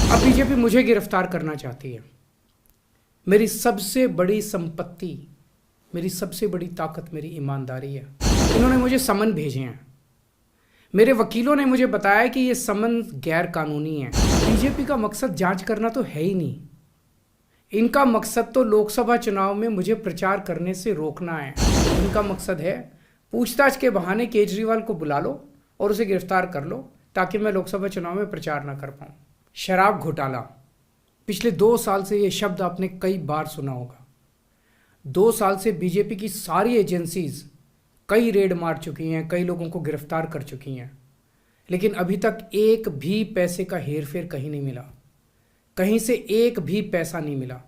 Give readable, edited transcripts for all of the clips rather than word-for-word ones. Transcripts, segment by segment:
अब बीजेपी मुझे गिरफ्तार करना चाहती है। मेरी सबसे बड़ी संपत्ति, मेरी सबसे बड़ी ताकत मेरी ईमानदारी है। इन्होंने मुझे समन भेजे हैं। मेरे वकीलों ने मुझे बताया कि ये समन गैर कानूनी है। बीजेपी का मकसद जांच करना तो है ही नहीं। इनका मकसद तो लोकसभा चुनाव में मुझे प्रचार करने से रोकना है। इनका मकसद है पूछताछ के बहाने केजरीवाल को बुला लो और उसे गिरफ्तार कर लो ताकि मैं लोकसभा चुनाव में प्रचार ना कर पाऊँ। शराब घोटाला, पिछले 2 साल से ये शब्द आपने कई बार सुना होगा। 2 साल से बीजेपी की सारी एजेंसीज कई रेड मार चुकी हैं, कई लोगों को गिरफ्तार कर चुकी हैं, लेकिन अभी तक एक भी पैसे का हेरफेर कहीं नहीं मिला। कहीं से एक भी पैसा नहीं मिला।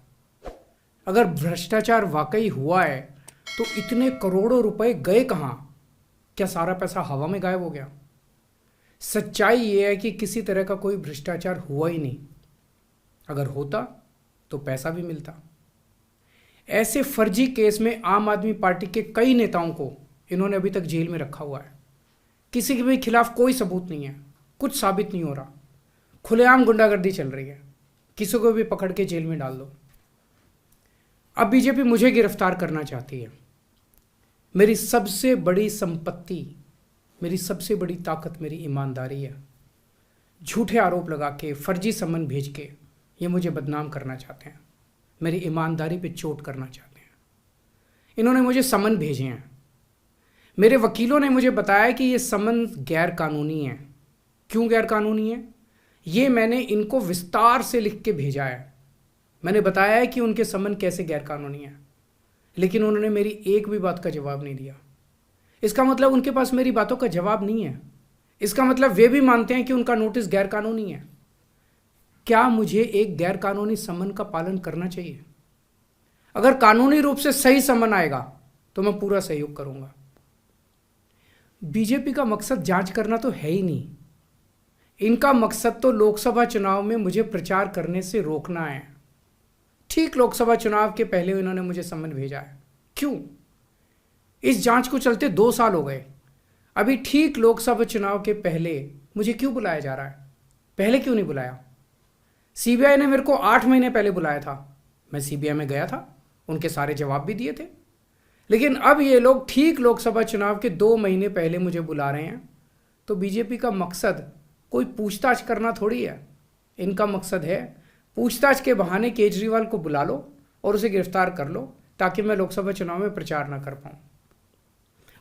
अगर भ्रष्टाचार वाकई हुआ है तो इतने करोड़ों रुपए गए कहाँ? क्या सारा पैसा हवा में गायब हो गया? सच्चाई ये है कि किसी तरह का कोई भ्रष्टाचार हुआ ही नहीं। अगर होता तो पैसा भी मिलता। ऐसे फर्जी केस में आम आदमी पार्टी के कई नेताओं को इन्होंने अभी तक जेल में रखा हुआ है। किसी के भी खिलाफ कोई सबूत नहीं है, कुछ साबित नहीं हो रहा। खुलेआम गुंडागर्दी चल रही है, किसी को भी पकड़ के जेल में डाल दो। अब बीजेपी मुझे गिरफ्तार करना चाहती है। मेरी सबसे बड़ी संपत्ति, मेरी सबसे बड़ी ताकत मेरी ईमानदारी है। झूठे आरोप लगा के, फर्जी समन भेज के ये मुझे बदनाम करना चाहते हैं, मेरी ईमानदारी पे चोट करना चाहते हैं। इन्होंने मुझे समन भेजे हैं। मेरे वकीलों ने मुझे बताया कि ये समन गैर कानूनी है। क्यों गैर कानूनी है? ये मैंने इनको विस्तार से लिख के भेजा है। मैंने बताया है कि उनके समन कैसे गैर कानूनी है, लेकिन उन्होंने मेरी एक भी बात का जवाब नहीं दिया। इसका मतलब उनके पास मेरी बातों का जवाब नहीं है। इसका मतलब वे भी मानते हैं कि उनका नोटिस गैर कानूनी है। क्या मुझे एक गैर कानूनी समन का पालन करना चाहिए? अगर कानूनी रूप से सही समन आएगा तो मैं पूरा सहयोग करूंगा। बीजेपी का मकसद जांच करना तो है ही नहीं। इनका मकसद तो लोकसभा चुनाव में मुझे प्रचार करने से रोकना है। ठीक लोकसभा चुनाव के पहले इन्होंने मुझे समन भेजा है। क्यों? इस जांच को चलते 2 साल हो गए। अभी ठीक लोकसभा चुनाव के पहले मुझे क्यों बुलाया जा रहा है? पहले क्यों नहीं बुलाया? सीबीआई ने मेरे को 8 महीने पहले बुलाया था। मैं सीबीआई में गया था, उनके सारे जवाब भी दिए थे। लेकिन अब ये लोग ठीक लोकसभा चुनाव के 2 महीने पहले मुझे बुला रहे हैं। तो बीजेपी का मकसद कोई पूछताछ करना थोड़ी है। इनका मकसद है पूछताछ के बहाने केजरीवाल को बुला लो और उसे गिरफ्तार कर लो ताकि मैं लोकसभा चुनाव में प्रचार ना कर पाऊँ।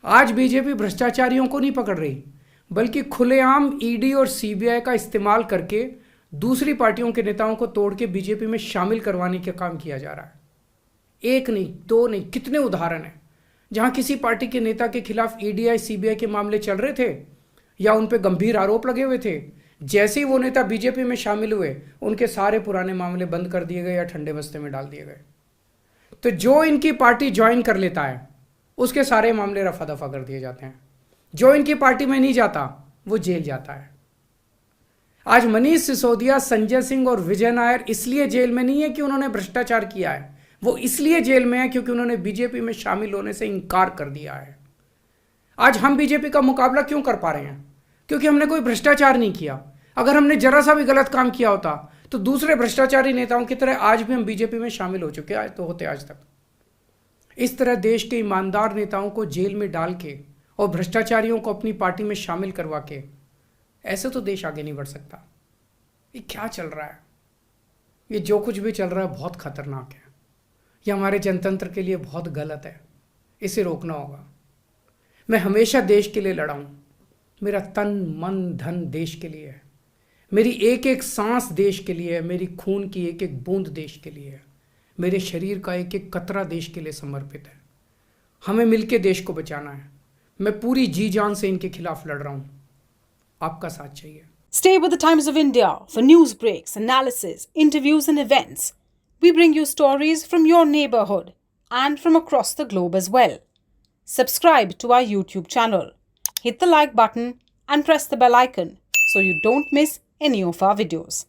आज बीजेपी भ्रष्टाचारियों को नहीं पकड़ रही, बल्कि खुलेआम ईडी और सीबीआई का इस्तेमाल करके दूसरी पार्टियों के नेताओं को तोड़ के बीजेपी में शामिल करवाने का काम किया जा रहा है। एक नहीं, 2 नहीं, कितने उदाहरण हैं जहां किसी पार्टी के नेता के खिलाफ ईडी सीबीआई के मामले चल रहे थे या उन पे गंभीर आरोप लगे हुए थे। जैसे ही वो नेता बीजेपी में शामिल हुए, उनके सारे पुराने मामले बंद कर दिए गए या ठंडे बस्ते में डाल दिए गए। तो जो इनकी पार्टी ज्वाइन कर लेता है उसके सारे मामले रफा दफा कर दिए जाते हैं। जो इनकी पार्टी में नहीं जाता वो जेल जाता है। आज मनीष सिसोदिया, संजय सिंह और विजय नायर इसलिए जेल में नहीं है कि उन्होंने भ्रष्टाचार किया है, वो इसलिए जेल में है क्योंकि उन्होंने बीजेपी में शामिल होने से इनकार कर दिया है। आज हम बीजेपी का मुकाबला क्यों कर पा रहे हैं? क्योंकि हमने कोई भ्रष्टाचार नहीं किया। अगर हमने जरा सा भी गलत काम किया होता तो दूसरे भ्रष्टाचारी नेताओं की तरह आज भी हम बीजेपी में शामिल हो चुके आज तो होते आज तक। इस तरह देश के ईमानदार नेताओं को जेल में डाल के और भ्रष्टाचारियों को अपनी पार्टी में शामिल करवा के ऐसे तो देश आगे नहीं बढ़ सकता। ये क्या चल रहा है? ये जो कुछ भी चल रहा है बहुत खतरनाक है। ये हमारे जनतंत्र के लिए बहुत गलत है। इसे रोकना होगा। मैं हमेशा देश के लिए लड़ा हूं। मेरा तन मन धन देश के लिए है। मेरी एक एक सांस देश के लिए है। मेरी खून की एक एक बूंद देश के लिए है। मेरे शरीर का एक एक कतरा देश के लिए समर्पित है। हमें मिलकर देश को बचाना है। मैं पूरी जी जान से इनके खिलाफ लड़ रहा हूं। आपका साथ चाहिए। Stay with the Times of India for news breaks, analysis, interviews and events. We bring you stories from your neighborhood and from across the globe as well. Subscribe to our YouTube channel. Hit the like button and press the bell icon so you don't miss any of our videos.